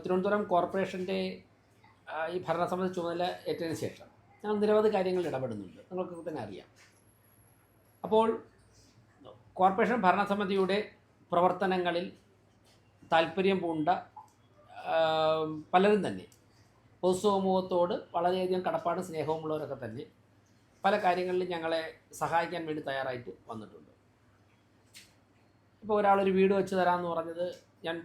തിരുവനന്തപുരം കോർപ്പറേഷൻ്റെ ഈ ഭരണസമിതി ചുമതല ഏറ്റതിന് ശേഷം ഞങ്ങൾ നിരവധി കാര്യങ്ങളിൽ ഇടപെടുന്നുണ്ട്, നിങ്ങൾക്ക് തന്നെ അറിയാം. അപ്പോൾ കോർപ്പറേഷൻ ഭരണസമിതിയുടെ പ്രവർത്തനങ്ങളിൽ താല്പര്യം പൂണ്ട പലരും തന്നെ പൊതുസമൂഹത്തോട് വളരെയധികം കടപ്പാടും സ്നേഹവുമുള്ളവരൊക്കെ തന്നെ പല കാര്യങ്ങളിലും ഞങ്ങളെ സഹായിക്കാൻ വേണ്ടി തയ്യാറായിട്ട് വന്നിട്ടുണ്ട്. ഇപ്പോൾ ഒരാളൊരു വീട് വെച്ച് തരാമെന്ന് പറഞ്ഞത് ഞാൻ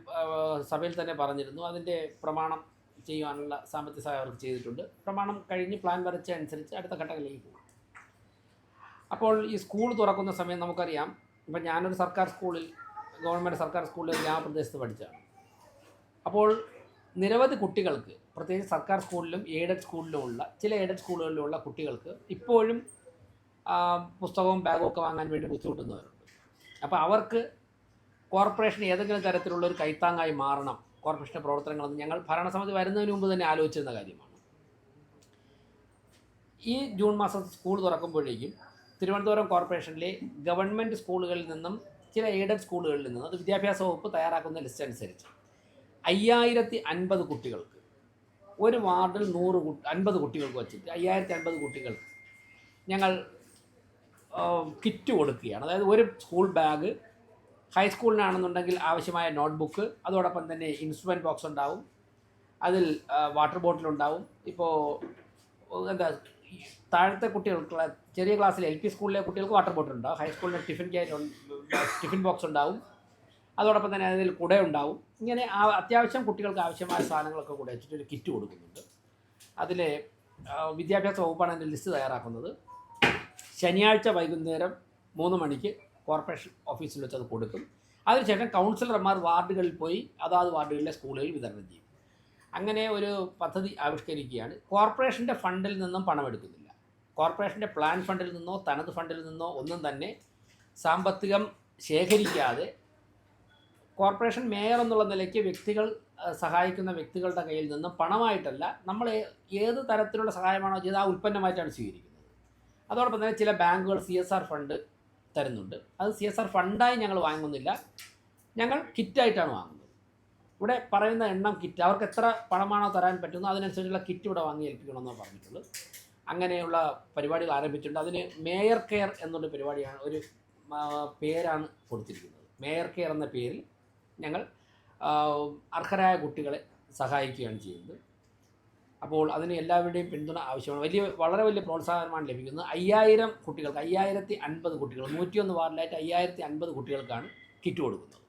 സഭയിൽ തന്നെ പറഞ്ഞിരുന്നു. അതിൻ്റെ പ്രമാണം ചെയ്യുവാനുള്ള സാമ്പത്തിക സഹായം അവർക്ക് ചെയ്തിട്ടുണ്ട്. പ്രമാണം കഴിഞ്ഞ് പ്ലാൻ വരച്ച അനുസരിച്ച് അടുത്ത ഘട്ടങ്ങളിലേക്ക് പോകും. അപ്പോൾ ഈ സ്കൂൾ തുറക്കുന്ന സമയം നമുക്കറിയാം. ഇപ്പം ഞാനൊരു സർക്കാർ സ്കൂളിൽ, ഗവൺമെൻറ് സർക്കാർ സ്കൂളിൽ ഗ്രാമപ്രദേശത്ത് പഠിച്ചതാണ്. അപ്പോൾ നിരവധി കുട്ടികൾക്ക്, പ്രത്യേകിച്ച് സർക്കാർ സ്കൂളിലും എയ്ഡഡ് സ്കൂളിലുമുള്ള ചില എയ്ഡഡ് സ്കൂളുകളിലുള്ള കുട്ടികൾക്ക് ഇപ്പോഴും പുസ്തകവും ബാഗും ഒക്കെ വാങ്ങാൻ വേണ്ടി ബുദ്ധിമുട്ടുന്നവരുണ്ട്. അപ്പോൾ അവർക്ക് കോർപ്പറേഷൻ ഏതെങ്കിലും തരത്തിലുള്ളൊരു കൈത്താങ്ങായി മാറണം കോർപ്പറേഷൻ്റെ പ്രവർത്തനങ്ങളെന്ന് ഞങ്ങൾ ഭരണസമിതി വരുന്നതിന് മുമ്പ് തന്നെ ആലോചിച്ചിരുന്ന കാര്യമാണ്. ഈ ജൂൺ മാസം സ്കൂൾ തുറക്കുമ്പോഴേക്കും തിരുവനന്തപുരം കോർപ്പറേഷനിലെ ഗവൺമെൻറ് സ്കൂളുകളിൽ നിന്നും ചില എയ്ഡഡ് സ്കൂളുകളിൽ നിന്നും, അത് വിദ്യാഭ്യാസ വകുപ്പ് തയ്യാറാക്കുന്ന ലിസ്റ്റ് അനുസരിച്ച് 5050 കുട്ടികൾക്ക്, ഒരു വാർഡിൽ 50 കുട്ടികൾക്ക് വച്ചിട്ട് 5050 കുട്ടികൾക്ക് ഞങ്ങൾ കിറ്റ് കൊടുക്കുകയാണ്. അതായത് ഒരു സ്കൂൾ ബാഗ്, ഹൈസ്കൂളിനാണെന്നുണ്ടെങ്കിൽ ആവശ്യമായ നോട്ട്ബുക്ക്, അതോടൊപ്പം തന്നെ ഇൻസ്ട്രുമെൻറ്റ് ബോക്സ് ഉണ്ടാവും, അതിൽ വാട്ടർ ബോട്ടിലുണ്ടാവും. ഇപ്പോൾ എന്താ, താഴത്തെ കുട്ടികൾക്ക്, ചെറിയ ക്ലാസ്സിൽ LP സ്കൂളിലെ കുട്ടികൾക്ക് വാട്ടർ ബോട്ടിൽ ഉണ്ടാവും, ഹൈസ്കൂളിലെ ടിഫിൻ ബോക്സ് ഉണ്ടാവും, അതോടൊപ്പം തന്നെ അതിൽ കുട ഉണ്ടാവും. ഇങ്ങനെ അത്യാവശ്യം കുട്ടികൾക്ക് ആവശ്യമായ സാധനങ്ങളൊക്കെ കൂടെ വെച്ചിട്ടൊരു കിറ്റ് കൊടുക്കുന്നുണ്ട്. അതിൽ വിദ്യാഭ്യാസ വകുപ്പാണ് അതിൻ്റെ ലിസ്റ്റ് തയ്യാറാക്കുന്നത്. ശനിയാഴ്ച വൈകുന്നേരം 3 മണിക്ക് കോർപ്പറേഷൻ ഓഫീസിൽ വെച്ച് അത് കൊടുക്കും. അതിനുശേഷം കൗൺസിലർമാർ വാർഡുകളിൽ പോയി അതാത് വാർഡുകളിലെ സ്കൂളുകളിൽ വിതരണം ചെയ്യും. അങ്ങനെ ഒരു പദ്ധതി ആവിഷ്കരിക്കുകയാണ്. കോർപ്പറേഷൻ്റെ ഫണ്ടിൽ നിന്നും പണമെടുക്കുന്നില്ല. കോർപ്പറേഷൻ്റെ പ്ലാൻ ഫണ്ടിൽ നിന്നോ തനത് ഫണ്ടിൽ നിന്നോ ഒന്നും തന്നെ സാമ്പത്തികം ശേഖരിക്കാതെ കോർപ്പറേഷൻ മേയർ എന്നുള്ള നിലയ്ക്ക് വ്യക്തികൾ സഹായിക്കുന്ന വ്യക്തികളുടെ കയ്യിൽ നിന്നും പണമായിട്ടല്ല, നമ്മൾ ഏത് തരത്തിലുള്ള സഹായമാണോ ചെയ്ത് ആ ഉൽപ്പന്നമായിട്ടാണ് സ്വീകരിക്കുന്നത്. അതോടൊപ്പം തന്നെ ചില ബാങ്കുകൾ CSR ഫണ്ട് തരുന്നുണ്ട്. അത് CSR ഫണ്ടായി ഞങ്ങൾ വാങ്ങുന്നില്ല, ഞങ്ങൾ കിറ്റായിട്ടാണ് വാങ്ങുന്നത്. ഇവിടെ പറയുന്ന എണ്ണം കിറ്റ്, അവർക്ക് എത്ര പണമാണോ തരാൻ പറ്റുന്നത് അതിനനുസരിച്ചുള്ള കിറ്റ് ഇവിടെ വാങ്ങി ഏൽപ്പിക്കണമെന്നാണ് പറഞ്ഞിട്ടുള്ളത്. അങ്ങനെയുള്ള പരിപാടികൾ ആരംഭിച്ചിട്ടുണ്ട്. അതിന് മേയർ കെയർ എന്നുള്ള പരിപാടിയാണ്, ഒരു പേരാണ് കൊടുത്തിരിക്കുന്നത്. മേയർ കെയർ എന്ന പേരിൽ ഞങ്ങൾ അർഹരായ കുട്ടികളെ സഹായിക്കുകയാണ് ചെയ്യുന്നത്. അപ്പോൾ അതിന് എല്ലാവരുടെയും പിന്തുണ ആവശ്യമാണ്. വളരെ വലിയ പ്രോത്സാഹനമാണ് ലഭിക്കുന്നത്. 5000 കുട്ടികൾക്ക്, 5050 കുട്ടികൾ, 101 വാർഡിലായിട്ട് 5050 കുട്ടികൾക്കാണ് കിറ്റ് കൊടുക്കുന്നത്.